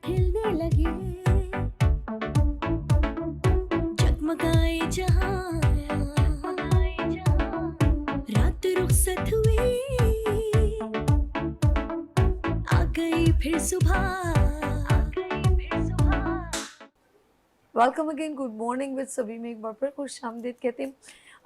खिलने लगे, जगमगाए जहां, रात रुखसत हुई, आ गई फिर सुबह। Welcome again, good morning with सभी में एक बार फिर खुश आमदीद कहते हैं।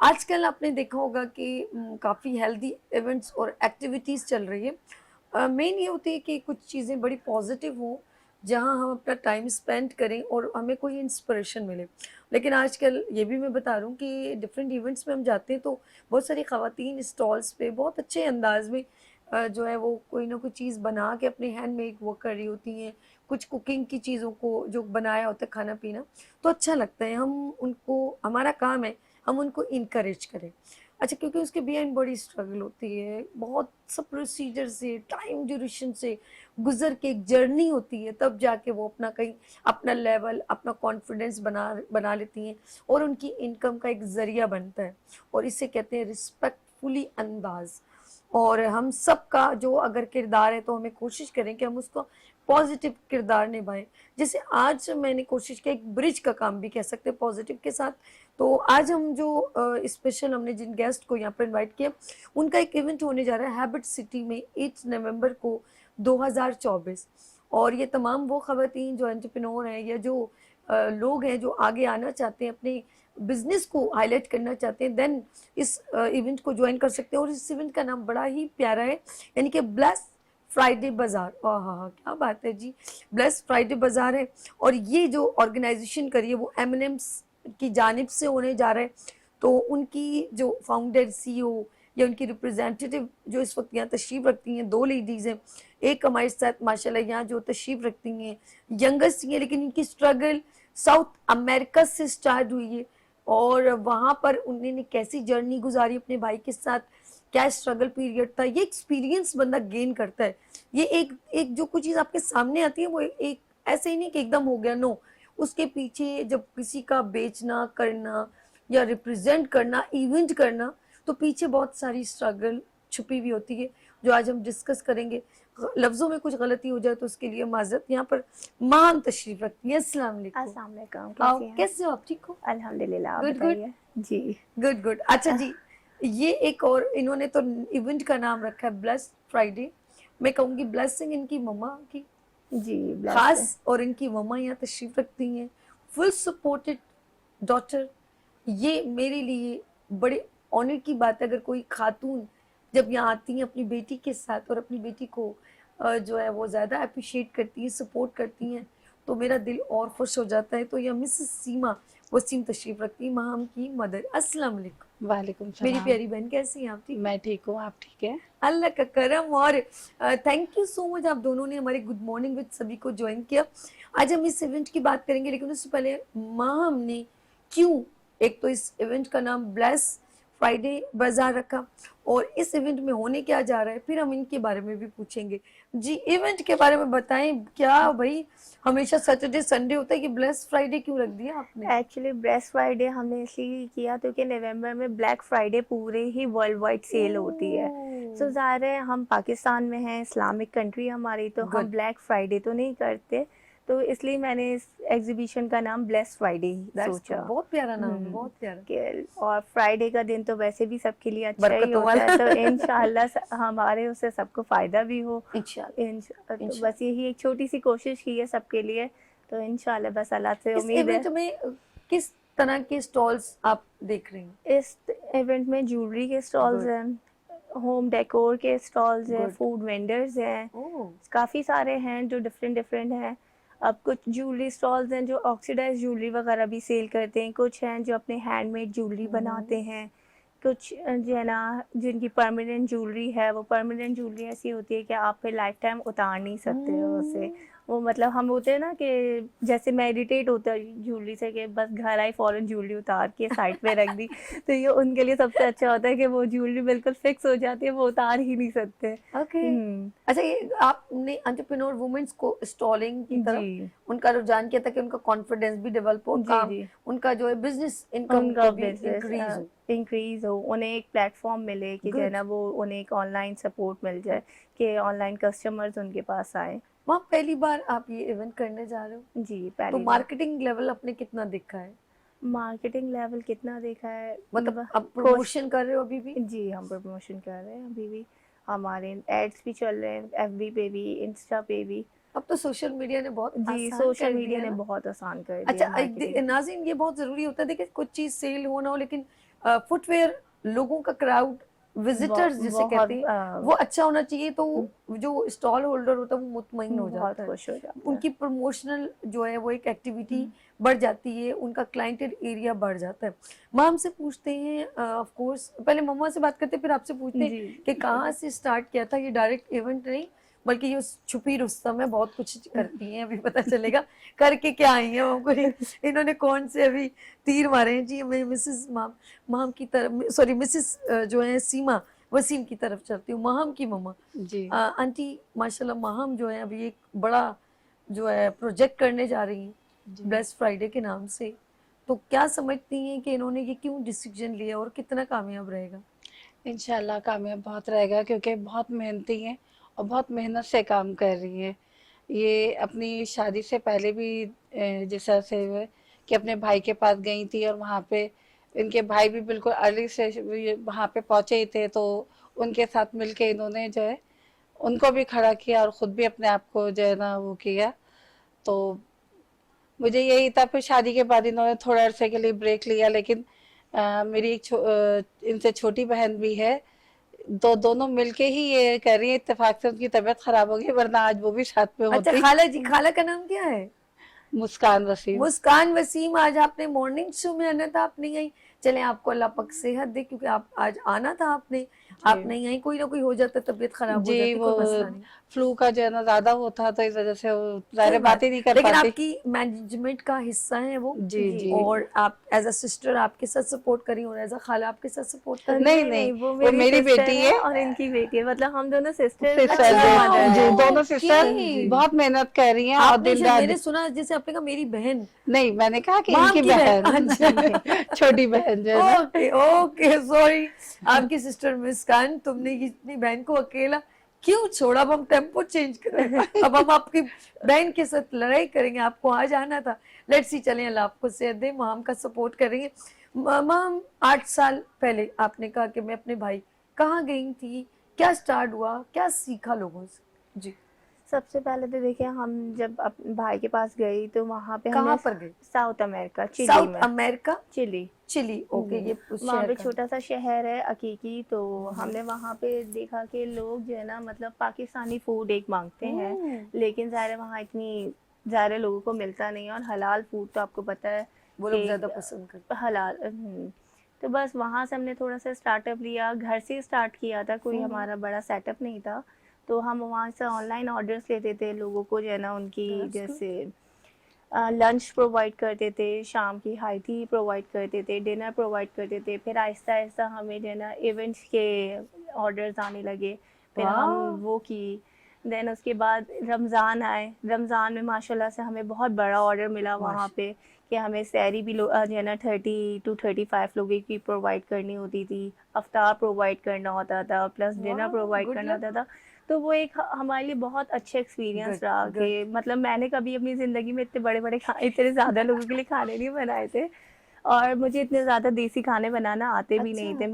आजकल आपने देखा होगा कि काफ़ी हेल्दी इवेंट्स और एक्टिविटीज़ चल रही है। मेन ये होती है कि कुछ चीज़ें बड़ी पॉजिटिव हों, जहां हम अपना टाइम स्पेंड करें और हमें कोई इंस्पिरेशन मिले। लेकिन आजकल ये भी मैं बता रहा हूँ कि डिफरेंट इवेंट्स में हम जाते हैं तो बहुत सारी ख़वातीन स्टॉल्स पे बहुत अच्छे अंदाज में जो है वो कोई ना कोई चीज़ बना के अपने हैंडमेड वो कर रही होती हैं। कुछ कुकिंग की चीज़ों को जो बनाया होता है खाना पीना, तो अच्छा लगता है। हम उनको, हमारा काम है हम उनको इनकरेज करें। अच्छा, क्योंकि उसके बिहाइंड बड़ी स्ट्रगल होती है, बहुत सब प्रोसीजर से, टाइम ड्यूरेशन से गुजर के एक जर्नी होती है, तब जाके वो अपना कहीं अपना लेवल, अपना कॉन्फिडेंस बना बना लेती हैं और उनकी इनकम का एक ज़रिया बनता है। और इसे कहते हैं रिस्पेक्टफुली अंदाज। और हम सबका जो अगर किरदार है तो हमें कोशिश करें कि हम उसको पॉजिटिव किरदार निभाएं। जैसे आज मैंने कोशिश की, एक ब्रिज का काम भी कह सकते हैं पॉजिटिव के साथ। तो आज हम जो स्पेशल हमने जिन गेस्ट को यहाँ पर इनवाइट किया, उनका एक इवेंट होने जा रहा है हैबिट सिटी में 8 नवंबर को 2024। और ये तमाम वो ख़वातीन जो एंटरप्रेन्योर हैं या जो लोग हैं जो आगे आना चाहते हैं, अपने बिजनेस को हाईलाइट करना चाहते हैं, देन इस इवेंट को ज्वाइन कर सकते हैं। और इस इवेंट का नाम बड़ा ही प्यारा है, यानी कि ब्लेस फ्राइडे बाजार। हाँ, क्या बात है जी, ब्लेस फ्राइडे बाजार है। और ये जो ऑर्गेनाइजेशन करी है वो एम&एम्स की जानिब से होने जा रहा है। तो उनकी जो फाउंडर CEO या उनकी रिप्रेजेंटेटिव जो इस वक्त यहाँ तशरीफ़ रखती हैं, 2 लेडीज़ हैं। एक हमारे साथ माशाल्लाह यहाँ जो तशरीफ़ रखती हैं यंगेस्ट हैं, लेकिन इनकी स्ट्रगल साउथ अमेरिका से स्टार्ट हुई है। और वहाँ पर उन्होंने कैसी जर्नी गुजारी अपने भाई के साथ, क्या स्ट्रगल पीरियड था, ये एक्सपीरियंस बंदा गेन करता है। ये एक एक जो कुछ चीज़ आपके सामने आती है वो एक ऐसे ही नहीं कि एकदम हो गया, नो। उसके पीछे जब किसी का बेचना करना या रिप्रेजेंट करना, इवेंट करना, तो पीछे बहुत सारी स्ट्रगल छुपी हुई होती है, जो आज हम डिस्कस करेंगे। लफ्ज़ों में कुछ गलती हो जाए तो उसके लिए माजरत। यहाँ पर माम तशरीफ रखती है। अस्सलाम वालेकुम। अस्सलाम वालेकुम, आओ, कैसी हैं? कैसे हो आप? ठीक हो? अल्हम्दुलिल्लाह, आप गुड गुड बताइए? जी। Good good. अच्छा जी, ये एक और इन्होंने तो इवेंट का नाम रखा है ब्लेस फ्राइडे। मैं कहूँगी ब्लेसिंग इनकी मम्मा की जी, ब्लेस खास, है। और इनकी मम्मा यहाँ तशरीफ रखती हैं, फुल सपोर्टेड डॉटर। ये मेरे लिए बड़े ऑनर की बात है अगर कोई खातून जब यहाँ आती हैं अपनी बेटी के साथ और अपनी बेटी को जो है वो ज़्यादा अप्रिशिएट करती हैं, सपोर्ट करती हैं, तो मेरा दिल और खुश हो जाता है। तो यह मिसेस सीमा वसीम तशरीफ रखती हैं, माम की मदर। अस्सलाम वालेकुम वालेकुम मेरी सलाम। प्यारी बहन, कैसी हैं आप? ठीक है? मैं ठीक हूँ, आप ठीक है? अल्लाह का करम। और थैंक यू सो मच, आप दोनों ने हमारे गुड मॉर्निंग विद सभी को ज्वाइन किया। आज हम इस इवेंट की बात करेंगे, लेकिन उससे पहले माँ हमने क्यों, एक तो इस इवेंट का नाम ब्लेस फ्राइडे बाजार रखा, और इस इवेंट में होने क्या जा रहा है, फिर हम इनके बारे में भी पूछेंगे। जी, इवेंट के बारे में बताएं। क्या भाई हमेशा सैटरडे संडे होता है कि ब्लेस फ्राइडे क्यों रख दिया आपने? एक्चुअली ब्लेस फ्राइडे हमने इसलिए किया क्योंकि नवंबर में ब्लैक फ्राइडे पूरे ही वर्ल्ड वाइड सेल होती है। सो ज़ाहिर है हम पाकिस्तान में हैं, इस्लामिक कंट्री हमारी, तो हम गुड, ब्लैक फ्राइडे तो नहीं करते। तो इसलिए मैंने इस एग्जीबिशन का नाम ब्लेस फ्राइडे ही दैट्स सोचा। बहुत प्यारा नाम है, बहुत प्यारा। और फ्राइडे का दिन तो वैसे भी सबके लिए अच्छा ही बरकतों होता है, वाला। तो इंशाल्लाह हमारे उससे सबको फ़ायदा भी हो। इंशाल्लाह तो बस इंशाल्लाह। यही एक छोटी सी कोशिश की है सबके लिए, तो इंशाल्लाह बस अल्लाह से इस उम्मीद है। इवेंट में किस तरह के स्टॉल्स आप देख रहे हैं? इस इवेंट में ज्वेलरी के स्टॉल्स गुड हैं, होम डेकोर के स्टॉल्स हैं, गुड। फूड वेंडर्स हैं, ओह, काफ़ी सारे हैं जो डिफरेंट डिफरेंट हैं। अब कुछ ज्वेलरी स्टॉल्स हैं जो ऑक्सीडाइज ज्वेलरी वगैरह भी सेल करते हैं, कुछ हैं जो अपने हैंडमेड ज्वेलरी बनाते हैं, कुछ जो है ना जिनकी परमानेंट ज्वेलरी है, वो परमानेंट ज्वेलरी ऐसी होती है कि आप फिर लाइफ टाइम उतार नहीं सकते हो उसे। वो मतलब हम होते हैं ना कि जैसे मेडिटेट होता है ज्वेलरी से कि बस घर आई फ़ौरन ज्वेलरी उतार के साइड पे रख दी, तो ये उनके लिए सबसे अच्छा होता है कि वो ज्वेलरी बिल्कुल फिक्स हो जाती है, वो उतार ही नहीं सकते। ओके। हम्म। अच्छा, ये आपने एंटरप्रेन्योर वुमेन्स को स्टॉलिंग की जी तरफ उनका रुझान किया ताकि उनका कॉन्फिडेंस भी डेवलप हो, जी काम जी। उनका जो है बिजनेस इनकम उनका को भी बिजनेस इंक्रीज हो। इंक्रीज हो, उन्हें एक प्लेटफॉर्म मिले कि जो है गुड ना वो उन्हें एक ऑनलाइन सपोर्ट मिल जाए कि ऑनलाइन कस्टमर्स उनके पास आए। वहाँ पहली बार आप ये इवेंट करने जा रहे हो, जी तो पहली बार। मार्केटिंग लेवल आपने कितना देखा है? मार्केटिंग लेवल कितना देखा है, मतलब आप कोर्स। प्रमोशन कर रहे हो अभी भी? जी हम प्रमोशन कर रहे हैं अभी भी, हमारे एड्स भी चल रहे हैं, एफबी पे भी, इंस्टा पे भी। अब तो सोशल मीडिया ने बहुत जी आसान सोशल कर मीडिया दिया ने ना। बहुत आसान कर अच्छा दिया मार्केटिंग। नाज़रीन, ये बहुत ज़रूरी होता है, देखिए कुछ चीज़ सेल हो ना हो, लेकिन फुटवेयर लोगों का क्राउड, विजिटर्स जिसे बहुत कहते हैं, वो अच्छा होना चाहिए, तो जो स्टॉल होल्डर होता है वो मुतमईन हो बहुत जाता है, खुश हो जाता है। उनकी प्रमोशनल जो है वो एक एक्टिविटी हम्म। बढ़ जाती है, उनका क्लाइंटेड एरिया बढ़ जाता है। माँ हमसे पूछते हैं, ऑफ कोर्स पहले मम्मा से बात करते हैं, फिर आपसे पूछते हैं जी कि कहाँ से स्टार्ट किया था ये डायरेक्ट इवेंट नहीं, बल्कि ये छुपी रुस्तम है, बहुत कुछ करती हैं, अभी पता चलेगा करके क्या आई हैं हमको नहीं। इन्होंने कौन से अभी तीर मारे हैं जी। मैं मिसेस माम की तरफ, सॉरी मिसेस जो है सीमा वसीम की तरफ चलती हूँ, माहम की मम्मा। जी आंटी माशाल्लाह माहम जो है अभी एक बड़ा जो है प्रोजेक्ट करने जा रही हैं जी ब्लेस्ड फ्राइडे के नाम से, तो क्या समझती हैं कि इन्होंने ये क्यों डिसीजन लिया और कितना कामयाब रहेगा? इंशाल्लाह कामयाब बहुत रहेगा, क्योंकि बहुत मेहनती हैं और बहुत मेहनत से काम कर रही हैं। ये अपनी शादी से पहले भी जिस तरह से वो कि अपने भाई के पास गई थी, और वहाँ पे इनके भाई भी बिल्कुल अर्ली से वहाँ पे पहुँचे ही थे, तो उनके साथ मिलके इन्होंने जो है उनको भी खड़ा किया और ख़ुद भी अपने आप को जो है ना वो किया। तो मुझे यही था, फिर शादी के बाद इन्होंने थोड़ा अरसे के लिए ब्रेक लिया, लेकिन मेरी एक इनसे छोटी बहन भी है, तो दोनों मिलके ही ये कर रही है। इत्तेफाक से उनकी तबीयत खराब हो गई, वरना आज वो भी साथ में अच्छा होती। खाला जी, खाला का नाम क्या है? मुस्कान वसीम। मुस्कान वसीम, आज आपने मॉर्निंग शो में आना था, आप नहीं आई। चले आपको अल्लाह पाक सेहत दे, क्योंकि आप आज आना था आपने, आप नहीं आई। कोई ना कोई हो जाता, तबीयत खराब हो जी जाती, वो कोई मसला नहीं। फ्लू का जो है ना ज्यादा होता, तो इस वजह से वो सही ज़ाहिर बात, बात ही नहीं कर लेकिन पाती। आपकी मैनेजमेंट का हिस्सा है वो, जी जी और आप एज अ सिस्टर आपके साथ सपोर्ट करी और एज अ खाला आपके साथ सपोर्ट करी। नहीं नहीं वो वो मेरी सिस्टर बेटी है और इनकी बेटी है, मतलब हम दोनों सिस्टर सिस्टर अच्छा, जी, दोनों ओके। सिस्टर बहुत मेहनत कर रही हैं और आपने दिन शायद, रात। मैंने सुना जैसे आपने कहा मेरी बहन, नहीं, मैंने कहा कि माम इनकी की बहन। बहन अच्छा छोटी बहन जो है ना। Okay okay, sorry. आपकी सिस्टर मुस्कान, तुमने अपनी बहन को अकेला क्यों छोड़ा? अब हम टेम्पो चेंज करें, अब हम आपकी बहन के साथ लड़ाई करेंगे, आपको आज आना था। लेट्स सी, चलें, अल्लाह आपको सेहत दे, माम का सपोर्ट करेंगे। माम 8 साल पहले आपने कहा कि मैं अपने भाई, कहाँ गई थी, क्या स्टार्ट हुआ, क्या सीखा लोगों से? जी, सबसे पहले तो देखिए, हम जब अपने भाई के पास गई तो वहाँ पे कहाँ हमें पर गई? साउथ अमेरिका, चिली साउथ में। America, Chile. Chile, okay. ये उस वहाँ शहर पे का छोटा सा शहर है अकीकी, तो हमने वहाँ पे देखा कि लोग जो है ना, मतलब पाकिस्तानी फूड एक मांगते हैं, लेकिन ज़ाहिर है वहाँ इतनी ज़्यादा लोगों को मिलता नहीं है, और हलाल फूड तो आपको पता है वो लोग कि ज्यादा पसंद करते हलाल। तो बस वहाँ से हमने थोड़ा सा स्टार्टअप लिया, घर से स्टार्ट किया था, कोई हमारा बड़ा सेटअप नहीं था। तो हम वहाँ से ऑनलाइन ऑर्डर्स लेते थे, लोगों को जो है ना उनकी जैसे लंच प्रोवाइड करते थे, शाम की हाई टी प्रोवाइड करते थे, डिनर प्रोवाइड करते थे। फिर आहिस्ता आहिस्ता हमें जो है ना इवेंट्स के ऑर्डर्स आने लगे, फिर हम वो की। देन उसके बाद रमज़ान आए, रमज़ान में माशाल्लाह से हमें बहुत बड़ा ऑर्डर मिला वहाँ पे, कि हमें सैरी भी जो है ना 30 to 35 लोगों की प्रोवाइड करनी होती थी, अफ्तार प्रोवाइड करना होता था, प्लस डिनर प्रोवाइड करना होता था। तो वो एक हमारे लिए बहुत अच्छा एक्सपीरियंस रहा कि मतलब मैंने कभी अपनी ज़िंदगी में इतने बड़े बड़े इतने ज़्यादा लोगों के लिए खाने नहीं बनाए थे, और मुझे इतने ज़्यादा देसी खाने बनाना आते भी नहीं थे।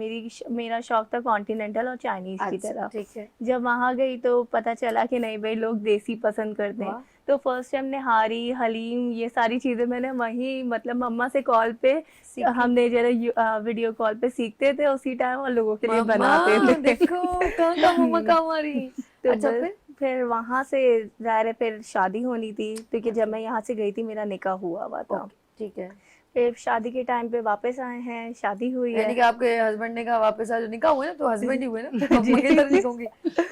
मेरा शौक था कॉन्टिनेंटल और चाइनीज़ की तरह। ठीक है। जब वहाँ गई तो पता चला कि नहीं भाई, लोग देसी पसंद करते हैं। तो फर्स्ट टाइम नहारी, हलीम, ये सारी चीज़ें मैंने वहीं, मतलब मम्मा से कॉल पे हमने जरा वीडियो कॉल पे सीखते थे उसी टाइम, और लोगों के लिए बनाते थे। देखो कहाँ का मम्मा काम आ रही। तो अच्छा, फिर वहाँ से ज़ाहिर है फिर शादी होनी थी, क्योंकि जब मैं यहाँ से गई थी मेरा निकाह हुआ था। ठीक है। फिर शादी के टाइम पे वापस आए हैं, शादी हुई यानी है। कि आपके हस्बैंड ने कहा वापस आ जाओ, निकाह हुआ ना तो हस्बैंड ही हुए ना, अब मंगेतर नहीं कहूंगी,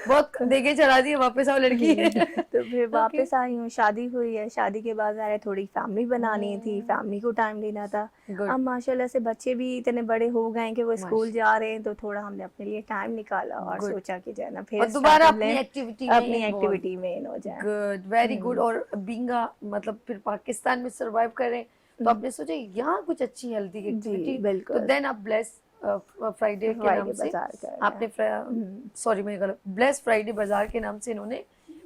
बहुत देके चढ़ा दिए, वापस आओ लड़की। तो फिर वापस आई हूँ, शादी हुई है। शादी के बाद ज़ाहिर थोड़ी फैमिली बनानी थी, फैमिली को टाइम देना था। अब माशाल्लाह से बच्चे भी इतने बड़े हो गए कि वो स्कूल जा रहे हैं, तो थोड़ा हमने अपने लिए टाइम निकाला और सोचा कि जो है ना फिर दोबारा अपनी एक्टिविटी में इन हो जाए। Good, very good. और बीइंग मतलब फिर पाकिस्तान में सरवाइव करें, तो आपने सोचा यहाँ कुछ अच्छी हेल्दी एक्टिविटी, बिल्कुल। तो देन आप ब्लेस फ्राइडे के नाम से आपने, सॉरी मैं गलत, ब्लेस फ्राइडे बाजार के नाम से इन्होंने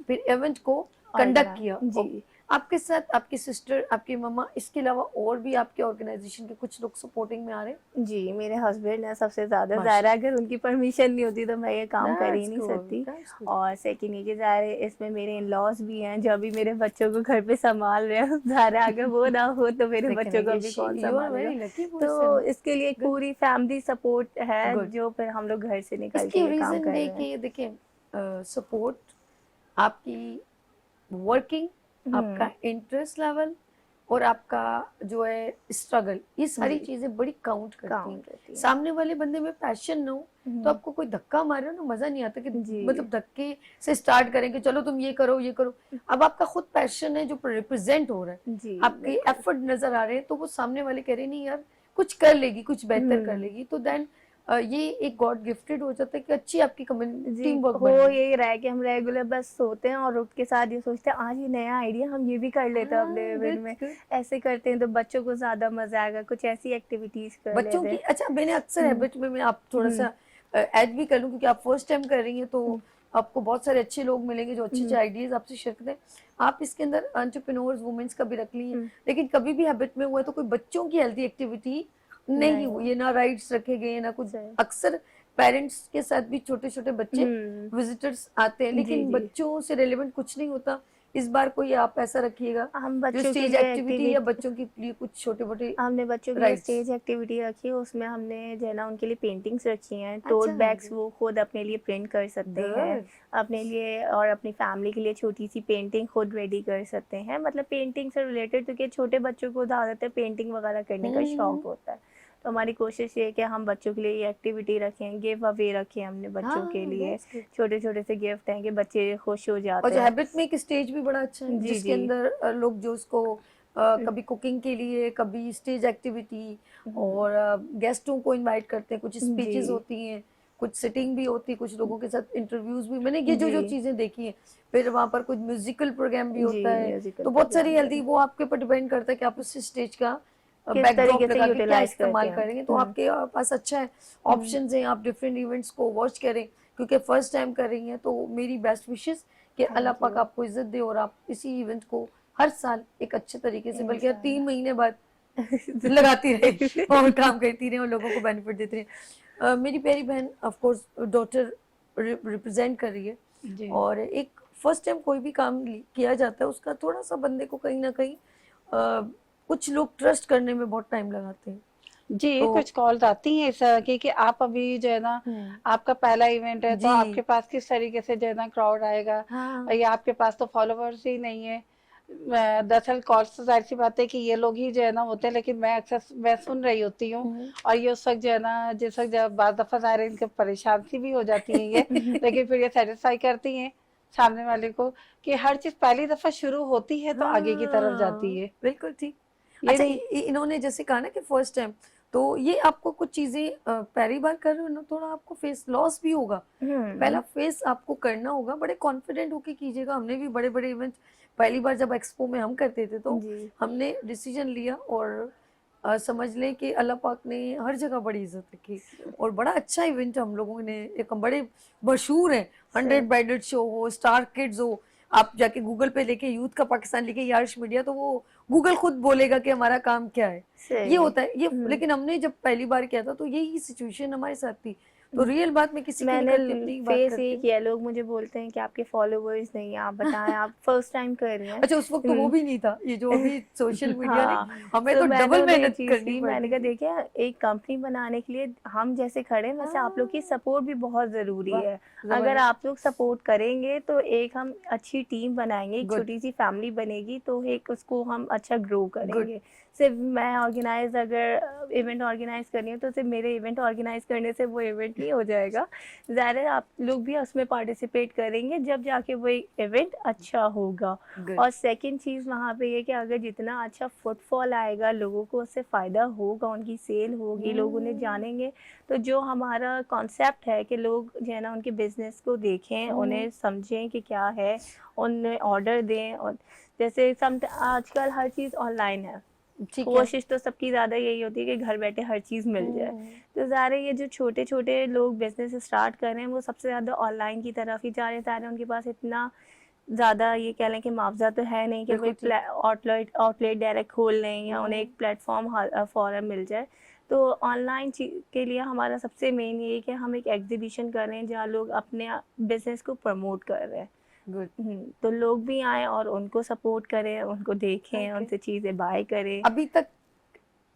फिर इवेंट को कंडक्ट किया। जी। आपके साथ आपकी सिस्टर, आपकी मम्मा, इसके अलावा और भी आपके ऑर्गेनाइजेशन के कुछ लोग सपोर्टिंग में आ रहे हैं? जी, मेरे हस्बैंड हैं सबसे ज़्यादा, माशा ज़ाहिर है अगर उनकी परमिशन नहीं होती तो मैं ये काम कर ही दैट्स नहीं गुड, सकती। That's good. और सेकंड ये कि ज़ाहिर है इसमें मेरे इन-लॉज़ भी हैं जो अभी मेरे बच्चों को घर पे सँभाल रहे हैं। ज़ाहिर है अगर वो ना हो तो मेरे लेकिन बच्चों को ये अभी कौन यू आर सँभालेगा। वेरी लकी तो पर्सन। इसके लिए एक गुड, पूरी फैमिली सपोर्ट है गुड। जो फिर हम लोग घर से निकल के इसकी ये काम रीजन कर रहे हैं। देखिए, देखिए सपोर्ट, आपकी वर्किंग, आपका हुँ, इंटरेस्ट लेवल और आपका जो है स्ट्रगल, ये सारी जी, चीजें बड़ी काउंट करती हैं। काउंट होती है। सामने वाले बंदे में पैशन ना हो तो हुँ, आपको कोई धक्का मारे ना, मजा नहीं आता कि जी। मतलब धक्के से स्टार्ट करें कि चलो तुम ये करो ये करो। अब आपका खुद पैशन है जो रिप्रेजेंट हो रहा है, जी, आपके बिल्कुल। एफर्ट नजर आ रहे हैं, तो वो सामने वाले कह रहे नहीं यार कुछ कर लेगी, कुछ बेहतर कर हुँ। लेगी, तो देन ये एक गॉड गिफ्टेड हो जाता है कि अच्छी आपकी जी, टीम वर्क हो बन रही है। यही रहा है कि हम रेगुलर बस सोते हैं और उठ के साथ ये सोचते हैं आज ये नया आइडिया हम ये भी कर लेते हैं अपने हाँ, इवेंट गुड में। गुड। ऐसे करते हैं तो बच्चों को ज़्यादा मज़ा आएगा, कुछ ऐसी एक्टिविटीज़ कर बच्चों लेते की, हैं। अच्छा मैंने अक्सर हुँ, हैबिट में मैं आप थोड़ा हुँ, सा ऐड भी कर लूं, क्योंकि आप फर्स्ट टाइम कर रही हैं तो हुँ, आपको बहुत सारे अच्छे लोग मिलेंगे जो अच्छे अच्छे हुँ, आइडियाज आपसे शेयर करते हैं। आप इसके अंदर एंटरप्रेन्योर्स वुमेन्स का भी रख ली हैं, हुँ, लेकिन कभी भी हैबिट में हुआ है तो कोई बच्चों की हेल्थी एक्टिविटी नहीं नहीं हुई हुआ। है, ना राइड्स रखे गए ना कुछ। सही। अक्सर पेरेंट्स के साथ भी छोटे छोटे बच्चे हुँ, विजिटर्स आते हैं, जी, लेकिन जी। बच्चों से रिलेवेंट कुछ नहीं होता। इस बार कोई आप ऐसा रखिएगा हम जो बच्चों के स्टेज लिए एक्टिविटी या एक्टिविटी बच्चों के लिए कुछ छोटे मोटे हमने बच्चों के लिए राइड्स। स्टेज एक्टिविटी रखी है, उसमें हमने जो है ना उनके लिए पेंटिंग्स रखी हैं, अच्छा, टोट बैग्स वो खुद अपने लिए प्रिंट कर सकते हैं, गुड। अपने लिए और अपनी फैमिली के लिए छोटी-सी पेंटिंग खुद रेडी कर सकते हैं। मतलब पेंटिंग से रिलेटेड क्योंकि छोटे बच्चों को ज़्यादातर पेंटिंग वगैरह करने का शौक होता है। तो हमारी कोशिश ये है कि हम बच्चों के लिए ये एक्टिविटी रखें, गिव अवे रखें हमने बच्चों के हाँ, लिए। That's good. छोटे-छोटे से गिफ्ट हैं कि बच्चे खुश हो और जाते जो हैं। हैबिट में एक स्टेज भी बड़ा अच्छा है, जी, जिसके जी। अंदर लोग जो उसको हुँ, कभी कुकिंग के लिए, कभी स्टेज एक्टिविटी हुँ, और गेस्टों को इनवाइट करते हैं, कुछ जी। स्पीचेस होती हैं, कुछ सिटिंग भी होती है, कुछ लोगों के साथ इंटरव्यूज भी, मैंने ये जो जी। जो चीजें देखी हैं। फिर वहाँ पर कुछ म्यूजिकल प्रोग्राम भी जी, होता है, म्यूज़िकल तो बहुत प्रोग्राम सारी भी हेल्दी, होता है। वो आपके ऊपर डिपेंड करता है कि आप उस स्टेज का किस तरीके बैकड्रॉप से लगा के क्या यूटिलाइज़ करते इस्तेमाल हैं हम। करेंगे, तो हुँ, आपके पास अच्छा है, हुँ, ऑप्शंस हैं, आप डिफरेंट इवेंट्स को वॉच करें, क्योंकि फर्स्ट टाइम कर रही हैं। तो मेरी बेस्ट विशेस कि अल्लाह थैंक पाक यू। आपको इज्जत दे और आप इसी इवेंट को हर साल एक अच्छे तरीके से, बल्कि हर 3 महीने इंशाल्लाह। बाद लगाती रहे और काम करती रहे और लोगों को बेनिफिट देती रहे। मेरी प्यारी बहन ऑफ कोर्स डॉटर रिप्रेजेंट कर रही है, जी। और एक फर्स्ट टाइम कोई भी काम किया जाता है उसका थोड़ा सा बंदे को कहीं ना कहीं कुछ लोग ट्रस्ट करने में बहुत टाइम लगाते हैं। जी, तो कुछ कॉल्स आती हैं इस तरह की कि आप अभी जो है ना, हम्म, आपका पहला इवेंट है तो जी आपके पास किस तरीके से जो है ना क्राउड आएगा, हाँ या आपके पास तो फॉलोवर्स ही नहीं है। दरअसल कॉल्स तो जाहिर सी बात है कि ये लोग ही जो है ना होते हैं, लेकिन मैं अक्सर मैं सुन रही होती हूँ। हम्म। और ये उस वक्त जो है ना, जिस वक्त जब बाज़ दफ़ा ज़ाहिर है इनके परेशान सी भी हो जाती हैं ये, लेकिन फिर ये सेटिस्फाई करती हैं सामने वाले को कि हर चीज़ पहली दफ़ा शुरू होती है तो आगे की तरफ जाती हाँ है। बिल्कुल ठीक। ये अच्छा नहीं। इन्होंने जैसे कहा ना कि फर्स्ट टाइम, तो ये आपको कुछ चीजें पहली बार कर रहे हो ना, थोड़ा आपको फेस लॉस भी होगा, पहला हुँ, फेस आपको करना होगा, बड़े कॉन्फिडेंट होके कीजिएगा। हमने भी बड़े बड़े इवेंट पहली बार जब एक्सपो में हम करते थे तो जी, हमने डिसीजन लिया, और समझ लें कि अल्लाह पाक ने हर जगह बड़ी इज्जत रखी, और बड़ा अच्छा इवेंट हम लोगों ने, एक बड़े मशहूर है, सही, 100 शो हो, स्टार किड्स हो, आप जाके गूगल पे लेके यूथ का पाकिस्तान लिखे यार्श मीडिया, तो वो गूगल खुद बोलेगा कि हमारा काम क्या है। ये सही। होता है ये, हुँ, लेकिन हमने जब पहली बार किया था तो यही सिचुएशन हमारे साथ थी। तो हुँ। रियल बात मैं किसी के लिए मैंने करती हूँ, अपनी बात फेस करती यही हूँ। किया, लोग मुझे बोलते हैं कि आपके फॉलोवर्स नहीं हैं, आप बताएँ, आप फर्स्ट टाइम कर रही हैं। अच्छा उस वक्त तो वो हुँ। भी नहीं था, ये जो अभी सोशल मीडिया ने, हाँ, हमें तो तो मैंने डबल उन्हें ये मेहनत चीज़ करनी की, मैंने पड़ती कहा थी। देखिए एक कंपनी बनाने के लिए हम जैसे खड़े हैं वैसे आप लोग की हाँ, सपोर्ट भी बहुत ज़रूरी वाह है। अगर जबरदस्त, आप लोग सपोर्ट करेंगे तो एक हम अच्छी टीम बनाएँगे, एक गुड छोटी-सी फैमिली बनेगी तो एक उसको हम अच्छा ग्रो गुड। करेंगे। सिर्फ़ मैं ऑर्गेनाइज़ अगर इवेंट ऑर्गेनाइज़ कर रही हूँ तो सिर्फ़ मेरे इवेंट ऑर्गेनाइज़ करने से वो इवेंट नहीं हो जाएगा। ज़ाहिर है आप लोग भी उसमें पार्टिसिपेट करेंगे जब जाके वो इवेंट अच्छा होगा। गुड। और सेकंड चीज़ वहाँ पे ये कि अगर जितना अच्छा फुटफॉल आएगा लोगों को उससे फ़ायदा होगा, उनकी सेल होगी, लोग उन्हें जानेंगे, तो जो हमारा कॉन्सेप्ट है कि लोग जो है ना उनके बिज़नेस को देखें, उन्हें समझें कि क्या है, उन्हें ऑर्डर दें। और जैसे आजकल हर चीज़ ऑनलाइन है, ठीक है। कोशिश तो सबकी ज़्यादा यही होती है कि घर बैठे हर चीज़ मिल जाए। तो ज़ाहिर है ये जो छोटे-छोटे लोग बिज़नेस स्टार्ट कर रहे हैं वो सबसे ज़्यादा ऑनलाइन की तरफ ही जा रहे हैं, ज़ाहिर है उनके पास इतना ज़्यादा ये कह लें कि मुआवजा तो है नहीं कि कोई बिल्कुल ठीक। आउटलेट डायरेक्ट खोल लें या उन्हें एक प्लेटफॉर्म फ़ौरन मिल जाए। तो ऑनलाइन के लिए हमारा सबसे मेन ये है कि हम एक एग्जीबिशन करें जहाँ लोग अपने बिजनेस को प्रमोट कर रहे हैं। गुड। तो लोग भी आएँ और उनको सपोर्ट करें, उनको देखें, ओके। उनसे चीज़ें बाय करें। अभी तक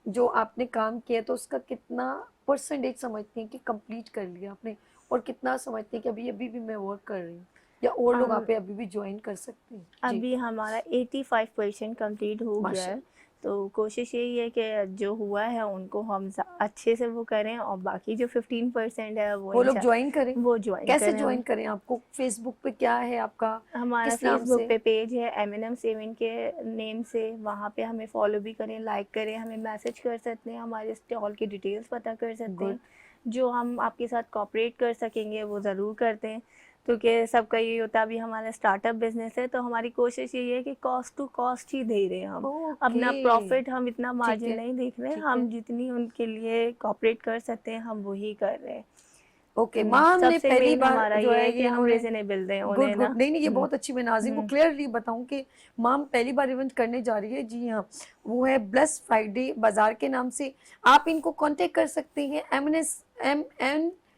जो आपने काम किया तो उसका कितना परसेंटेज समझती हैं कि कंप्लीट कर लिया आपने, और कितना समझती हैं कि अभी अभी भी मैं वर्क कर रही हूँ, या और लोग आप पे अभी भी ज्वाइन कर सकते हैं? जी। अभी हमारा 85% कंप्लीट हो गया है। माशाल्लाह। तो कोशिश यही है कि जो हुआ है उनको हम अच्छे से वो करें और बाकी जो 15% है वो लोग ज्वाइन करें। वो ज्वाइन कैसे करें। ज्वाइन करें? आपको फेसबुक पे क्या है आपका, हमारा किस नाम फेसबुक से? पे पेज है एमिनम सेवन के नेम से, वहाँ पे हमें फॉलो भी करें, लाइक करें, हमें मैसेज कर सकते हैं, हमारे स्टॉल की डिटेल्स पता कर सकते गुड। हैं। जो हम आपके साथ कोऑपरेट कर सकेंगे वो ज़रूर करते हैं, क्योंकि सबका यही होता है अभी हमारा स्टार्टअप बिजनेस है, तो हमारी कोशिश यही है कि कॉस्ट टू कॉस्ट ही दे रहे हैं हम। अपना ओके। प्रॉफिट हम इतना ठीक मार्जिन है। नहीं देख रहे हैं, ठीक हम है। जितनी उनके लिए कोऑपरेट कर सकते हैं हम वही कर रहे हैं। ओके। माँ हमने सबसे पहली मेन बार हमारा जो ये है है ये कि हम इन्होंने, रिजनेबल दें गुड उन्हें गुड, ना। नहीं नहीं ये हम्म, बहुत अच्छी, मैं नाज़िम को हम्म, क्लियरली बताऊं कि माम पहली बार इवेंट करने जा रही है। जी हाँ, वो है ब्लेस फ्राइडे बाजार के नाम से। आप इनको कांटेक्ट कर सकते हैं एम्स।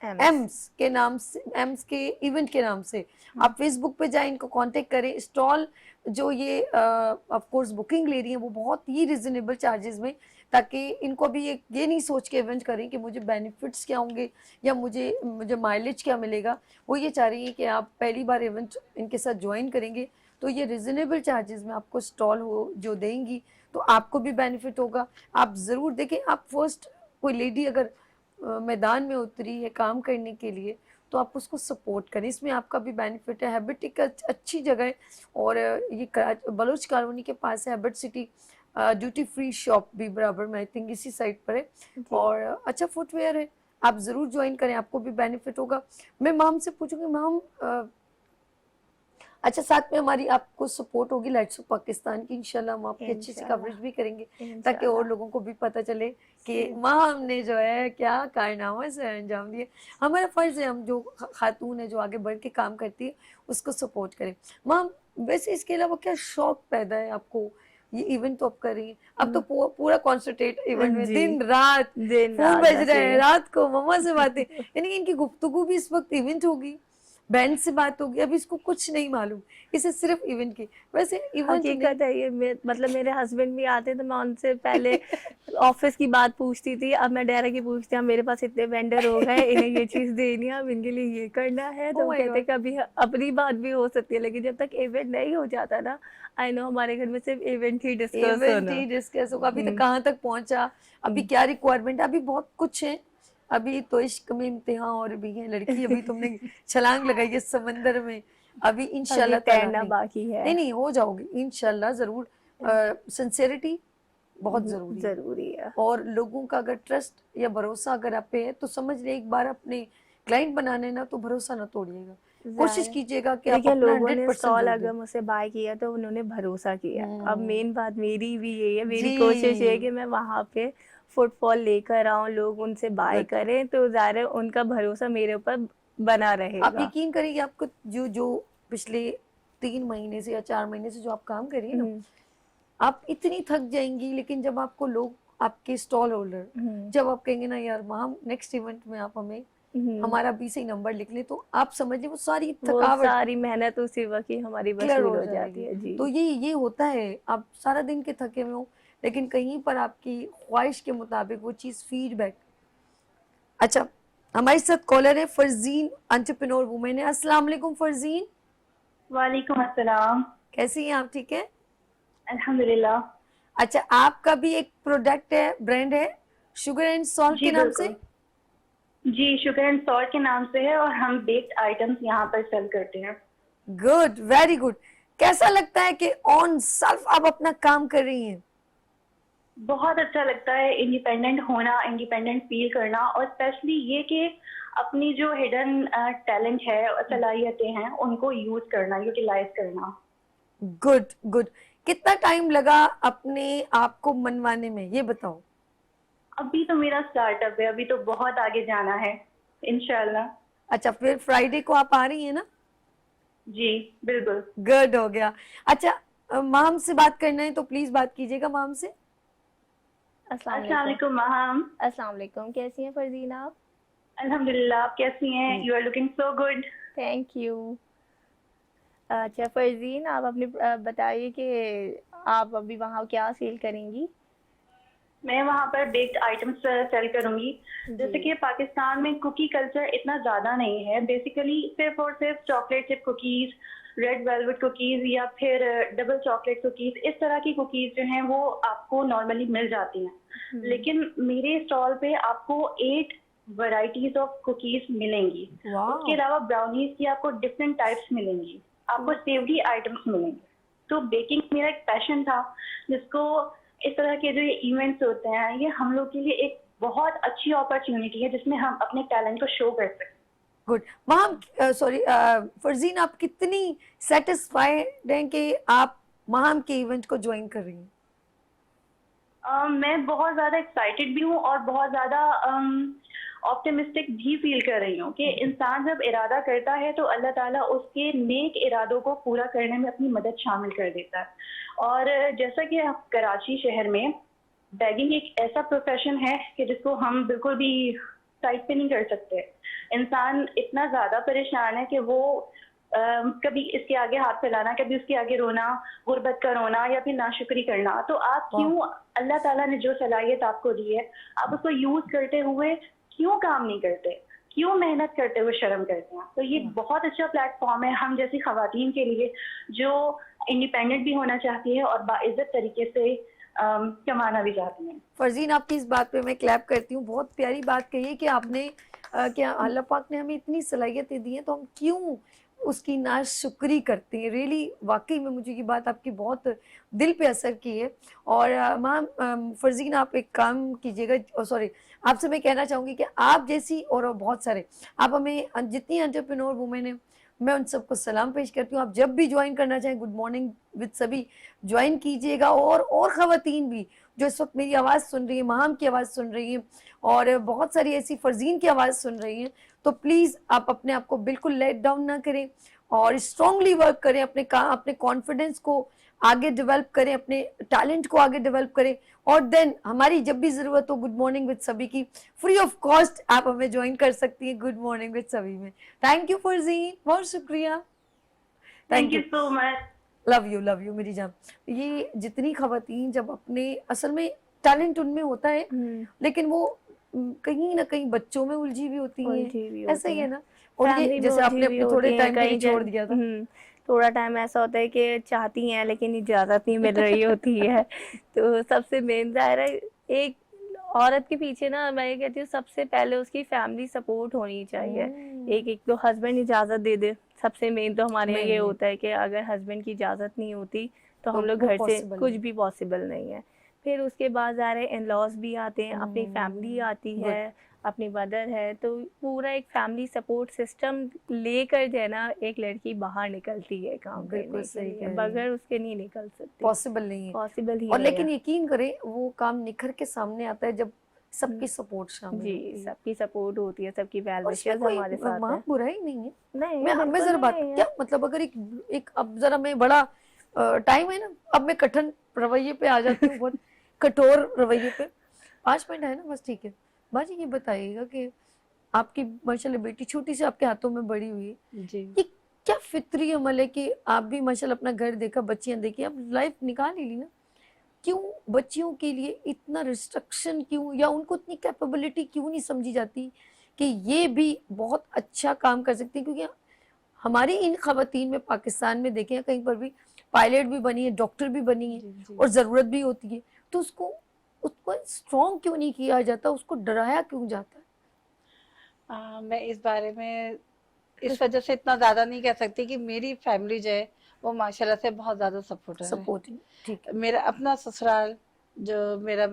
एम्स के नाम से, एम्स के इवेंट के नाम से। आप फेसबुक पे जाएं, इनको कांटेक्ट करें। स्टॉल जो ये ऑफ कोर्स बुकिंग ले रही हैं वो बहुत ही रिजनेबल चार्जेस में, ताकि इनको भी ये नहीं सोच के इवेंट करें कि मुझे बेनिफिट्स क्या होंगे या मुझे मुझे माइलेज क्या मिलेगा। वो ये चाह रही है कि आप पहली बार इवेंट इनके साथ ज्वाइन करेंगे तो ये रिजनेबल चार्जेस में आपको स्टॉल हो जो देंगी, तो आपको भी बेनिफिट होगा। आप ज़रूर देखें। आप फर्स्ट कोई लेडी अगर मैदान में उतरी है काम करने के लिए तो आप उसको सपोर्ट करें, इसमें आपका भी बेनिफिट है। हैबिट एक अच्छी जगह है, और ये बलोच कॉलोनी के पास है habit city, duty free shop भी बराबर में आई थिंक इसी साइड पर है, और अच्छा फुटवेयर है। आप ज़रूर ज्वाइन करें, आपको भी बेनिफिट होगा। मैं माम से पूछूंगी, माम अच्छा साथ में हमारी आपको सपोर्ट होगी लाइट्स ऑफ पाकिस्तान की, इंशाल्लाह हम आपकी अच्छी सी कवरेज भी करेंगे ताकि और लोगों को भी पता चले कि वहाँ हमने जो है क्या कारनामा से अंजाम दिए। हमारा फ़र्ज़ है हम जो खातून है जो आगे बढ़ के काम करती है उसको सपोर्ट करें। माम वैसे इसके अलावा क्या शौक पैदा है आपको? ये इवेंट तो आप कर रही हैं, अब तो पूरा कॉन्सेंट्रेट इवेंट में, दिन रात फोन बज रहे हैं, रात को मम्मा से बातें, यानी कि इनकी गुफ्तगू भी इस वक्त इवेंट होगी, बैंड से बात होगी, अभी इसको कुछ नहीं मालूम, इसे सिर्फ इवेंट की। वैसे इवेंट हकीकत है ये मतलब मेरे हस्बैंड भी आते तो मैं उनसे पहले ऑफिस की बात पूछती थी, अब मैं डायरेक्ट ही पूछती हूँ मेरे पास इतने वेंडर हो गए, इन्हें ये चीज़ देनी है, अब इनके लिए ये करना है, तो Oh my कहते God. कभी अपनी बात भी हो सकती है, लेकिन जब तक इवेंट नहीं हो जाता ना, आई नो हमारे घर में सिर्फ इवेंट ही डिस्कस होगा। अभी तक कहाँ तक पहुंचा, अभी क्या रिक्वायरमेंट, अभी बहुत कुछ है। अभी तो इश्क में इम्तिहान और भी है, लड़की अभी तुमने छलांग लगाई है समंदर में, अभी इंशाल्लाह ताला तैरना बाकी है। नहीं हो जाओगे इंशाल्लाह जरूर। सिंसेरिटी बहुत जरूरी है, और लोगों का अगर ट्रस्ट या भरोसा अगर आप पे है तो समझ ले, एक बार अपने क्लाइंट बनाने ना तो भरोसा ना तोड़िएगा, कोशिश कीजिएगा कि आप देखिए अपना लोगों ने 100% स्टॉल दे अगर दें। मुझसे बाय किया तो उन्होंने भरोसा किया। अब मेन बात मेरी भी यही है, मेरी जी। कोशिश ये है कि मैं वहाँ पे फुटफॉल लेकर आऊँ, लोग उनसे बाय Good. करें, तो ज़ाहिर उनका भरोसा मेरे ऊपर बना आप रहेगा। यकीन करिए आपको जो जो पिछले 3 महीने से या 4 महीने से जो आप काम कर रही है ना, आप इतनी थक जाएंगी, लेकिन जब आपको लोग आपके स्टॉल होल्डर जब आप कहेंगे ना यार वहाँ नेक्स्ट इवेंट में आप हमें हमारा 20 ही नंबर लिख लें, तो आप समझिए वो सारी थकावट, सारी मेहनत उसी वक्त ही हमारी क्लियर वसूल हो हो जाती है। जी। तो ये होता है, आप सारा दिन के थके हुए हो लेकिन कहीं पर आपकी ख्वाहिश के मुताबिक वो चीज़ फीडबैक। अच्छा हमारे साथ कॉलर है फरजीन, एंटरप्रेन्योर वुमेन है। अस्सलाम वालेकुम फरजीन। वालेकुम अस्सलाम। कैसी हैं आप? ठीक है अल्हम्दुलिल्लाह। अच्छा आपका भी एक प्रोडक्ट है, ब्रांड है शुगर एंड सॉल्ट जी के नाम से? जी, शुगर एंड सॉल्ट के नाम से है और हम बेक्ड आइटम्स यहाँ पर सेल करते हैं। Good, very good. कैसा लगता है कि ऑन सेल्फ आप अपना काम कर रही हैं? बहुत अच्छा लगता है इंडिपेंडेंट होना, इंडिपेंडेंट फील करना, और स्पेशली ये कि अपनी जो हिडन टैलेंट है और सलाहियतें हैं उनको यूज करना, यूटिलाइज करना। Good good. कितना टाइम लगा अपने आप को मनवाने में, ये बताओ? अभी तो मेरा स्टार्टअप है, अभी तो बहुत आगे जाना है इंशाल्लाह। अच्छा फिर फ्राइडे को आप आ रही हैं ना? जी बिल्कुल। गुड हो गया। अच्छा, माम से बात करना है तो प्लीज बात कीजिएगा माम से। अस्सलाम अस्सलाम वालेकुम। वालेकुम महम। अस्सलाम वालेकुम, कैसी हैं फरजीन आप? अल्हम्दुलिल्लाह, आप कैसी हैं? You are looking so good. Thank you. अच्छा फरजीन, आप अपनी बताइए कि आप अभी वहाँ क्या सेल करेंगी? मैं वहाँ पर बेक्ड आइटम्स सेल करूंगी। जैसे जी। कि पाकिस्तान में कुकी कल्चर इतना ज़्यादा नहीं है, बेसिकली सिर्फ और सिर्फ chocolate chip cookies, red velvet cookies या फिर डबल चॉकलेट कुकीज़, इस तरह की कुकीज़ जो हैं वो आपको नॉर्मली मिल जाती हैं। लेकिन मेरे स्टॉल पे आपको 8 वैरायटीज ऑफ कुकीज़ मिलेंगी। उसके वाह, अलावा ब्राउनीज की आपको डिफरेंट टाइप्स मिलेंगी, आपको सेवरी आइटम्स मिलेंगे। तो बेकिंग मेरा एक पैशन था, जिसको इस तरह के जो ये इवेंट्स होते हैं ये हम लोग के लिए एक बहुत अच्छी अपॉर्चुनिटी है जिसमें हम अपने टैलेंट को शो कर सकते हैं। गुड। माम, सॉरी फरजीन, आप कितनी सेटिस्फाइड हैं कि आप माम के इवेंट को ज्वाइन कर रही हैं? मैं बहुत ज़्यादा एक्साइटेड भी हूँ और बहुत ज़्यादा ऑप्टिमिस्टिक भी फील कर रही हूँ कि इंसान जब इरादा करता है तो अल्लाह ताला उसके नेक इरादों को पूरा करने में अपनी मदद शामिल कर देता है। और जैसा कि कराची शहर में बैगिंग एक ऐसा प्रोफेशन है कि जिसको हम बिल्कुल भी साइड पे नहीं कर सकते। इंसान इतना ज़्यादा परेशान है कि वो कभी इसके आगे हाथ फैलाना, कभी उसके आगे रोना, गुर्बत का रोना या फिर नाशुक्री करना। तो आप क्यों, अल्लाह ताला ने जो सलाहियत आपको दी है, आप उसको यूज करते हुए क्यों काम नहीं करते, क्यों मेहनत करते हुए शर्म करते हैं? तो ये बहुत अच्छा प्लेटफॉर्म है हम जैसी खवातीन के लिए जो इंडिपेंडेंट भी होना चाहती है और बाइज्जत तरीके से कमाना भी चाहती हैं। फरजीन, आपकी इस बात पे मैं क्लैप करती हूँ। बहुत प्यारी बात कही है कि आपने क्या अल्लाह पाक ने हमें इतनी सलाहियतें दी हैं तो हम क्यों उसकी नाशुक्री करते हैं। रियली वाकई में मुझे ये बात आपकी बहुत दिल पे असर की है। और मैम, फरजीन आप एक काम कीजिएगा, सॉरी, आपसे मैं कहना चाहूँगी कि आप जैसी और बहुत सारे, आप हमें जितनी एंटरप्रेन्योर वुमेन है मैं उन सबको सलाम पेश करती हूँ। आप जब भी ज्वाइन करना चाहें गुड मॉर्निंग विद सभी ज्वाइन कीजिएगा। और ख़वातीन भी जो इस वक्त मेरी आवाज़ सुन रही है, महाम की आवाज़ सुन रही हैं और बहुत सारी ऐसी फरजीन की आवाज़ सुन रही हैं, तो प्लीज़ आप अपने आप को बिल्कुल लेट डाउन ना करें और स्ट्रांगली वर्क करें, अपने कॉन्फिडेंस को आगे डेवलप करें, अपने टैलेंट को आगे डेवलप करें। और देन हमारी जब भी ज़रूरत हो गुड मॉर्निंग विद सभी की फ्री ऑफ कॉस्ट आप हमें ज्वाइन कर सकती हैं गुड मॉर्निंग विद सभी में। थैंक यू फरजीन, बहुत शुक्रिया। Thank you so much. Love you मेरी जान। ये जितनी खवातीन जब अपने, असल में टैलेंट उनमें होता है लेकिन वो कहीं ना कहीं बच्चों में उलझी भी होती हैं, ऐसा ही है ना। और ये जैसे आपने अपने थोड़े टाइम के लिए छोड़ दिया था, थोड़ा टाइम ऐसा होता है कि चाहती हैं लेकिन इजाज़त नहीं मिल रही होती है। तो सबसे मेन ज़ाहिर है एक औरत के पीछे ना, मैं ये कहती हूँ सबसे पहले उसकी फैमिली सपोर्ट होनी चाहिए। एक तो हस्बैंड इजाज़त दे दे, सबसे मेन तो हमारे यहाँ ये होता है कि अगर हस्बैंड की इजाज़त नहीं होती तो हम लोग घर से कुछ भी पॉसिबल नहीं है। फिर उसके बाद ज़ाहिर इन लॉज भी आते हैं, अपनी फैमिली आती है, अपनी मदर है, तो पूरा एक फैमिली सपोर्ट सिस्टम लेकर जो है ना एक लड़की बाहर निकलती है काम करने के लिए, बगैर उसके नहीं निकल सकती, पॉसिबल नहीं है, पॉसिबल ही और नहीं लेकिन है। यकीन करें वो काम निखर के सामने आता है जब सबकी सपोर्ट शामिल होती जी, है। सबकी सपोर्ट होती है, सबकी वेल और इसमें विशेस कोई हमारे साथ वहाँ है। बुराई नहीं है। नहीं, मैं बिल्कुल जरा बात, नहीं है। क्या मतलब, अगर एक अब जरा मैं बड़ा टाइम है ना, अब मैं कठिन रवैये पे आ जाती हूँ, बहुत कठोर रवैये पे। 5 मिनट है ना बस, ठीक है। बाजी ये बताइएगा कि आपकी माशाल्लाह बेटी छोटी सी आपके हाथों में बड़ी हुई है, जी। ये क्या फितरी अमल है कि आप भी माशाल्लाह अपना घर देखा, बच्चियां देखी, अब लाइफ निकाल ही ली ना, क्यों बच्चियों के लिए इतना रिस्ट्रिक्शन क्यों, या उनको इतनी कैपेबिलिटी क्यों नहीं समझी जाती कि ये भी बहुत अच्छा काम कर सकती है? क्योंकि हमारी इन खवातीन में पाकिस्तान में देखें कहीं पर भी पायलट भी बनी है, डॉक्टर भी बनी है और ज़रूरत भी होती है, तो उसको उसको स्ट्रॉन्ग क्यों नहीं किया जाता, उसको डराया क्यों जाता है? मैं इस बारे में इस वजह से इतना ज़्यादा नहीं कह सकती कि मेरी फैमिली जो है वो माशाल्लाह से बहुत ज़्यादा सपोर्टर है। सपोर्टिंग, ठीक है। मेरा अपना ससुराल जो मेरा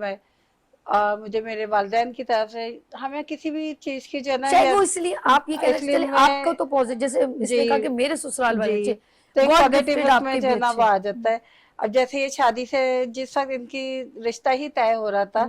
मुझे मेरे वालिदैन की तरफ से हमें किसी भी चीज़ की जो है ना, चाहे वो इसलिए आप ये कह रहे इसलिए चले आपको तो पॉजिटिव, जैसे इसने कहा कि मेरे ससुराल वाले जी, अच्छे, तो एक God पॉजिटिव gifted उसमें आपके जो है भी ना वो अच्छे। आ जाता है। अब जैसे ये शादी से जिस वक्त इनकी रिश्ता ही तय हो रहा था,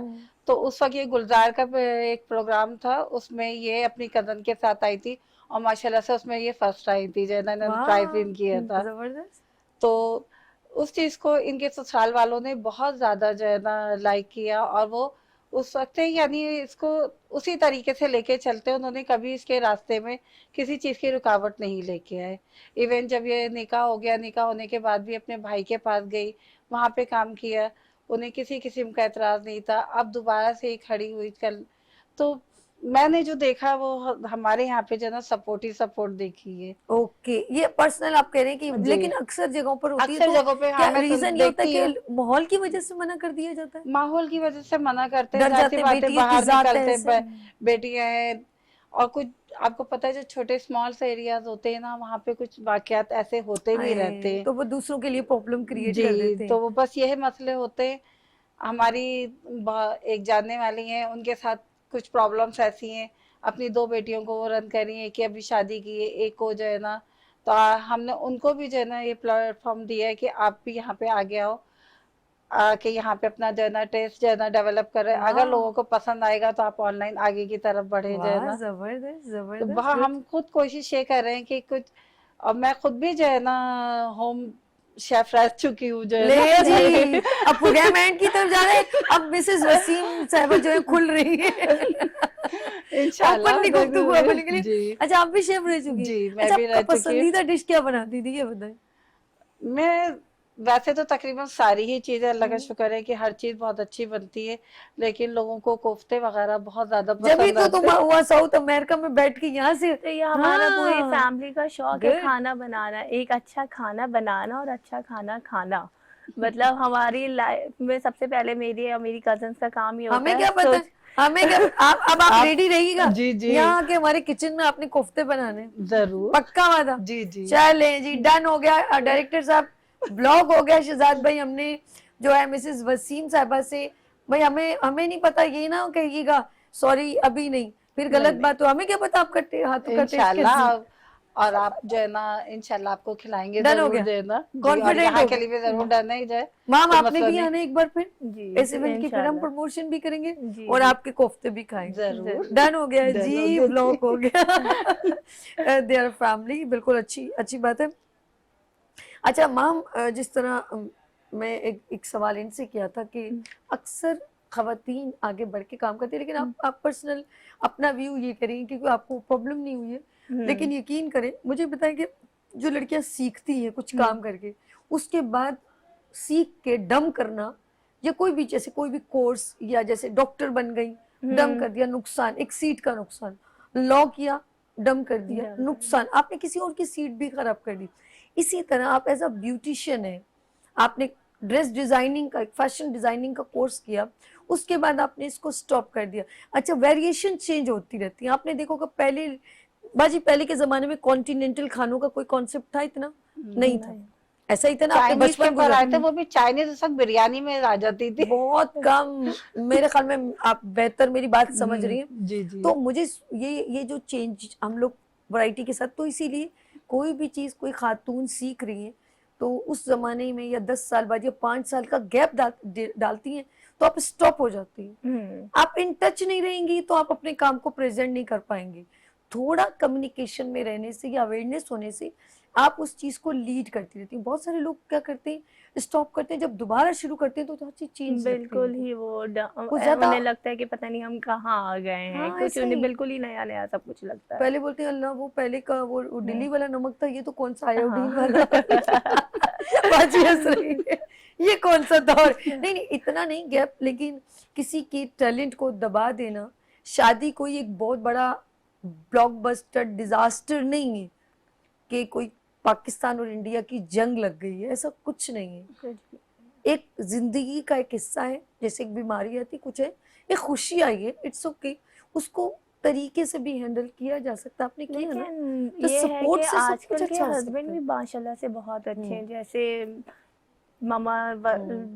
तो उस वक्त ये गुलजार का एक प्रोग्राम था, उसमें ये अपनी कज़न के साथ आई थी और माशाल्लाह से उसमें ये फर्स्ट आई थी जो है ना, इन्होंने प्राइज विन किया था। जबरदस्त। तो उस चीज को इनके ससुराल वालों ने बहुत ज्यादा जो है ना लाइक किया, और वो उस वक्त से यानी इसको उसी तरीके से लेके चलते, उन्होंने कभी इसके रास्ते में किसी चीज की रुकावट नहीं लेके आए। इवन जब ये निकाह हो गया, निकाह होने के बाद भी अपने भाई के पास गई, वहां पे काम किया, उन्हें किसी किस्म का एतराज नहीं था। अब दोबारा से ही खड़ी हुई कल, तो मैंने जो देखा वो हमारे यहाँ पे जो है ना सपोर्ट ही सपोर्ट देखी है। ओके, ये पर्सनल आप कह रहे हैं कि, जी। लेकिन अक्सर जगहों पर होती है, अक्सर तो जगहों पे क्या हाँ मैं तो रीजन ये होता है देखती हूँ, कि माहौल की वजह से मना कर दिया जाता है? माहौल की वजह से मना करते हैं, डर जाहिर जाते सी हैं, बात है, बेटियों की बाहर जात है निकलते ऐसे। बेटियां हैं, और कुछ आपको पता है जो छोटे स्मॉल से एरियाज होते हैं ना, वहाँ पे कुछ वाकयात ऐसे होते भी रहते हाय, हैं। तो वो दूसरों के लिए प्रॉब्लम क्रिएट कर जी, देते तो हैं। वो बस यही मसले होते हैं। हमारी एक जानने वाली हैं, उनके साथ कुछ प्रॉब्लम्स ऐसी हैं, अपनी 2 बेटियों को वो रन कर रही हैं कि अभी शादी की है, एक को जो है ना, तो हमने उनको भी जो है ना ये प्लेटफॉर्म दिया है कि आप भी यहाँ पे आगे आओ, आके यहाँ पे अपना जो है ना टेस्ट जो है ना डेवलप कर रहे हैं। अगर वाह। लोगों को पसंद आएगा तो आप ऑनलाइन आगे की तरफ बढ़े जो है वाह, ना। जबरदस्त तो जबरदस्त, वहाँ good। हम खुद कोशिश ये कर रहे हैं कि कुछ, और मैं खुद भी जो है ना होम शेफ रह चुकी हूँ जो है ले ना। जी, अब प्रोग्राम एंड की तरफ जा रहे हैं। अब मिसेस वसीम साहबा जो है खुल रही है इंशाल्लाह ओपन गुफ्तगू अपने के लिए। जी अच्छा, आप भी शेफ रह चुकी हैं? जी, मैं अच्छा, भी रह आपका चुकी हूँ। पसंदीदा डिश क्या बनाती थी, ये बताएं। मैं वैसे तो तकरीबन सारी ही चीजें अल्लाह का हम्म। शुक्र है कि हर चीज बहुत अच्छी बनती है, लेकिन लोगों को कोफ्ते वगैरह बहुत ज्यादा जब ही पसंद तो आते तुम हैं। वहाँ साउथ अमेरिका में बैठ के यहाँ से, तो ये हमारा पूरी हाँ, फैमिली का शौक है good। खाना बनाना, एक अच्छा खाना बनाना और अच्छा खाना खाना। मतलब हमारी लाइफ में सबसे पहले मेरी और मेरी कजन्स का काम ही होता हमें है क्या पता है, हमें क्या, अब आप रेडी रहिएगा जी जी यहाँ आके हमारे किचन में आपने कोफ्ते बनाने, जरूर। पक्का वादा। जी जी चले जी, डन हो गया। डायरेक्टर साहब, ब्लॉग हो गया। शहजाद भाई, हमने जो है मिसेस वसीम साहबा से, भाई हमें हमें नहीं पता, ये ना कहिएगा सॉरी अभी नहीं, फिर गलत नहीं, बात हो, हमें क्या पता आपका हाथों का टेस्ट इंशाल्लाह। कैसे। और आप जो है ना इंशाल्लाह आपको खिलाएंगे डन हो जरूर गया, जो है ना जी, और कॉन्फिडेंट यहाँ हो के लिए भी जरूर डन है जाए। मैम, कोई आपने मसला भी नहीं। आना एक बार फिर, जी इस इवेंट की फिर हम इंशाल्लाह। प्रमोशन भी करेंगे जी और जी आपके कोफ्ते भी खाएंगे। जरूर डन हो गया डन हो जी, गया ब्लॉग हो गया देयर फैमिली, बिल्कुल अच्छी अच्छी बात है। अच्छा मैम, जिस तरह मैं एक सवाल इनसे किया था कि अक्सर खवातीन आगे बढ़ के काम करती है, लेकिन आप पर्सनल अपना व्यू ये करेंगे क्योंकि आपको प्रॉब्लम नहीं हुई है, लेकिन यकीन करें, मुझे बताएं कि जो लड़कियां सीखती हैं कुछ काम करके, उसके बाद सीख के डम करना, या कोई भी जैसे कोई भी कोर्स, या जैसे डॉक्टर बन गई, डम कर दिया, नुकसान, एक सीट का नुकसान, लॉ किया, डम कर दिया, नुकसान, आपने किसी और की सीट भी खराब कर दी। इसी तरह आप एज अ ब्यूटिशियन है, आपने ड्रेस डिजाइनिंग का, फैशन डिजाइनिंग का कोर्स किया, उसके बाद आपने इसको स्टॉप कर दिया। अच्छा, वेरिएशन चेंज होती रहती है, आपने देखो कि पहले बाजी, पहले के जमाने में कॉन्टिनेंटल खानों का कोई कॉन्सेप्ट था इतना नहीं था, ऐसा ही था ना, आपने चाइनीज के बचपन पर आए थे, गुजारा, वो भी चाइनीज सब बिरयानी में आ जाती थी। बहुत कम। मेरे ख्याल में आप बेहतर मेरी बात समझ रही हैं। जी जी तो मुझे ये जो चेंज हम लोग वैरायटी के साथ, तो इसीलिए कोई भी चीज़ कोई खातून सीख रही है तो उस जमाने में या 10 साल बाद या 5 साल का गैप डालती हैं तो आप स्टॉप हो जाती हैं, आप इन टच नहीं रहेंगी तो आप अपने काम को प्रेजेंट नहीं कर पाएंगे। थोड़ा कम्युनिकेशन में रहने से या अवेयरनेस होने से आप उस चीज को लीड करती रहती हैं। बहुत सारे लोग क्या करते हैं, स्टॉप करते हैं, जब दोबारा शुरू करते हैं तो हर चीज चेंज बिल्कुल ही वो कुछ ज्यादा, उन्हें लगता है कि पता नहीं हम कहाँ आ गए हैं, हाँ, कुछ ऐसा उन्हें ही। बिल्कुल ही नया नया सब कुछ लगता है। पहले बोलते हैं अल्लाह वो पहले का वो दिल्ली वाला नमक था, ये तो कौन सा आयोडीन हाँ। वाला बाजी हंस रही है, ये कौन सा दौर। नहीं नहीं, इतना नहीं गैप, लेकिन किसी के टैलेंट को दबा देना, शादी कोई एक बहुत बड़ा ब्लॉकबस्टर डिजास्टर नहीं है कि कोई पाकिस्तान और इंडिया की जंग लग गई है, ऐसा कुछ नहीं है। एक जिंदगी का एक हिस्सा है, जैसे एक बीमारी आती, कुछ है, एक खुशी आई है, इट्स ओके, उसको तरीके से भी हैंडल किया जा सकता है, आपने किया ना। लेकिन तो ये है सपोर्ट कि से सब आजकल कुछ के अच्छा हो हस्बैंड सकता भी है। माशाल्लाह से बहुत अच्छे हैं, जैसे मामा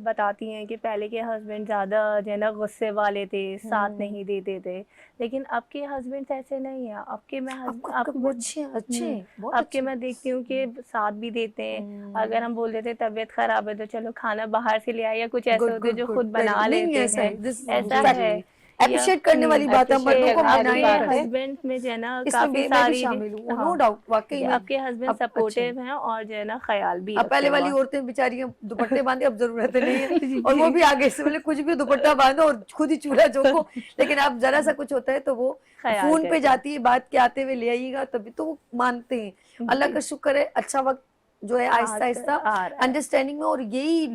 बताती हैं कि पहले के हस्बैंड ज़्यादा जो है ना गुस्से वाले थे, साथ नहीं देते थे, लेकिन अब के हस्बैंड ऐसे नहीं है। अब के मैं आपके बहुत अच्छे हैं, अच्छे हैं, बहुत अब के अच्छे मैं देखती हूँ कि साथ भी देते हैं। अगर हम बोल देते तबीयत खराब है तो चलो खाना बाहर से ले आए, या कुछ ऐसे गुड होते हैं गुड जो गुड, खुद बना नहीं लेते ऐसा हैं, है, दिस ऐसा fact। है। अप्रिशिएट करने वाली बात है, मर्दों को appreciate मनाना वाली है। बात है। हस्बैंड में जो है ना इसमें काफी मैं भी सारी शामिल हूँ, नो हाँ, डाउट, वाकई कि में। आपके हस्बैंड अब अच्छे सपोर्टिव हैं और जो है ना ख्याल भी अब पहले रखते हैं वाली बहुत। औरतें बेचारियां दुपट्टे बांधे, अब जरूरत नहीं है, जी, और वो जी। भी आगे से बोले कुछ भी दुपट्टा बांधो और खुद ही चूल्हा झोंको। लेकिन अब जरा सा कुछ होता है तो वो ख्याल फोन पे करते हैं। जाती है बात के, आते हुए ले आइएगा, तभी तो वो मानते हैं। अल्लाह का शुक्र है, अच्छा वक्त जो है आहिस्ता आजकल आहिस्ता आ रहा है। अंडरस्टैंडिंग में, और यही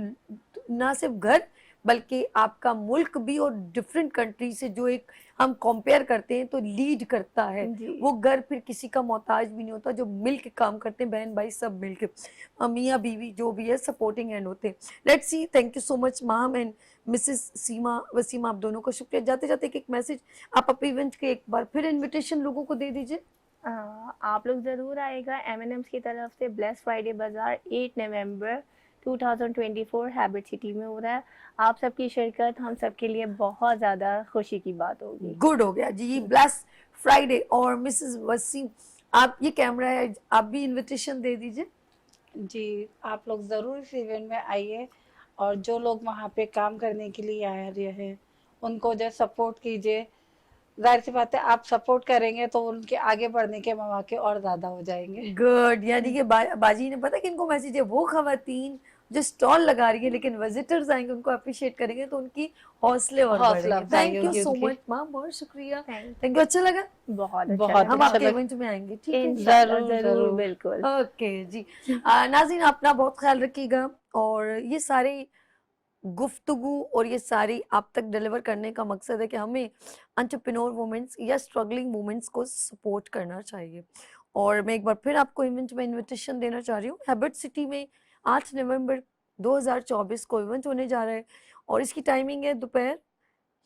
ना सिर्फ घर बल्कि आपका मुल्क भी, और डिफरेंट कंट्री से जो एक हम कंपेयर करते हैं तो लीड करता है जी। वो घर, फिर किसी का मोहताज भी नहीं होता, जो मिल के काम करते हैं, बहन भाई सब मिल के, मियाँ बीवी जो भी है सपोर्टिंग एंड होते हैं। Let's see, thank you so much माम एंड मिसेस सीमा वसीमा, आप दोनों का शुक्रिया। जाते जाते एक मैसेज आप अपने इवेंट के एक बार फिर इनविटेशन लोगों को दे दीजिए। आप लोग ज़रूर आएगा M&M's की तरफ से ब्लेस फ्राइडे बाज़ार 8 नवंबर 2024 हैबिट सिटी में हो रहा है। आप सबकी शिरकत हम सबके लिए बहुत ज़्यादा खुशी की बात होगी। गुड हो गया जी, ब्लेस फ्राइडे। और मिसेस वसीम, आप ये कैमरा है, आप भी इनविटेशन दे दीजिए। जी, आप लोग ज़रूर इस इवेंट में आइए, और जो लोग वहाँ पे काम करने के लिए आ रहे हैं उनको जो सपोर्ट कीजिए। जाहिर सी बात है, आप सपोर्ट करेंगे तो उनके आगे बढ़ने के मौके और ज़्यादा हो जाएंगे। गुड, यानी कि बाजी ने पता किनको मैसेज है, वो खवातीन जो स्टॉल लगा रही है लेकिन विजिटर्स आएंगे उनको अप्रिशिएट करेंगे तो उनकी हौसले और हौसला बढ़ेंगे। अफजाई थैंक यू होगी सो उनकी। मच मैम, बहुत शुक्रिया। Thank थैंक यू, अच्छा लगा। बहुत अच्छा बहुत हम लगा। आपके लगा। इवेंट में आएंगे, ठीक है। इंशाल्लाह ज़रूर, ज़रूर, ज़रूर। बिल्कुल। ओके जी। नाज़रीन, अपना बहुत ख्याल रखिएगा, और ये सारे गुफ्तगू और ये सारी आप तक डिलीवर करने का मकसद है कि हमें एंटरप्रेन्योर वुमेन्स या स्ट्रगलिंग वुमेन्स को सपोर्ट करना चाहिए। और मैं एक बार फिर आपको इवेंट में इनविटेशन देना चाह रही हूँ। हैबिट सिटी में 8 नवंबर 2024 को इवेंट होने जा रहा है, और इसकी टाइमिंग है दोपहर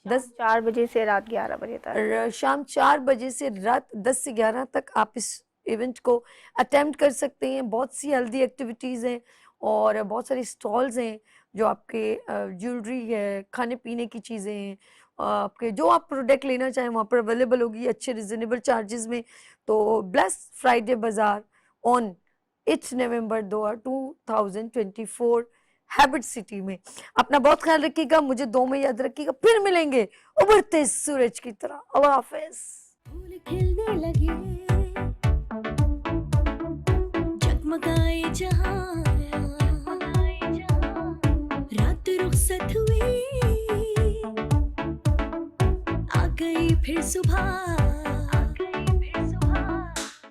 10 4 बजे से रात 11 बजे तक। शाम 4 बजे से रात 10 से 11 तक आप इस इवेंट को अटेम्प्ट कर सकते हैं। बहुत सी हेल्दी एक्टिविटीज़ हैं और बहुत सारी स्टॉल्स हैं, जो आपके ज्वेलरी है, खाने पीने की चीज़ें हैं, आपके जो आप प्रोडक्ट लेना चाहें वहाँ पर अवेलेबल होगी अच्छे रिजनेबल चार्जेस में। तो ब्लेस फ्राइडे बाज़ार ऑन 8 नवंबर 2024 हैबिट सिटी में। अपना बहुत ख्याल रखिएगा, मुझे 2 में याद रखिएगा, फिर मिलेंगे उभरते सूरज की तरह। अल्लाह हाफिज़। फूल खिलने लगे, जगमगाए जहां, रात रुखसत हुई, आ गई फिर सुबह।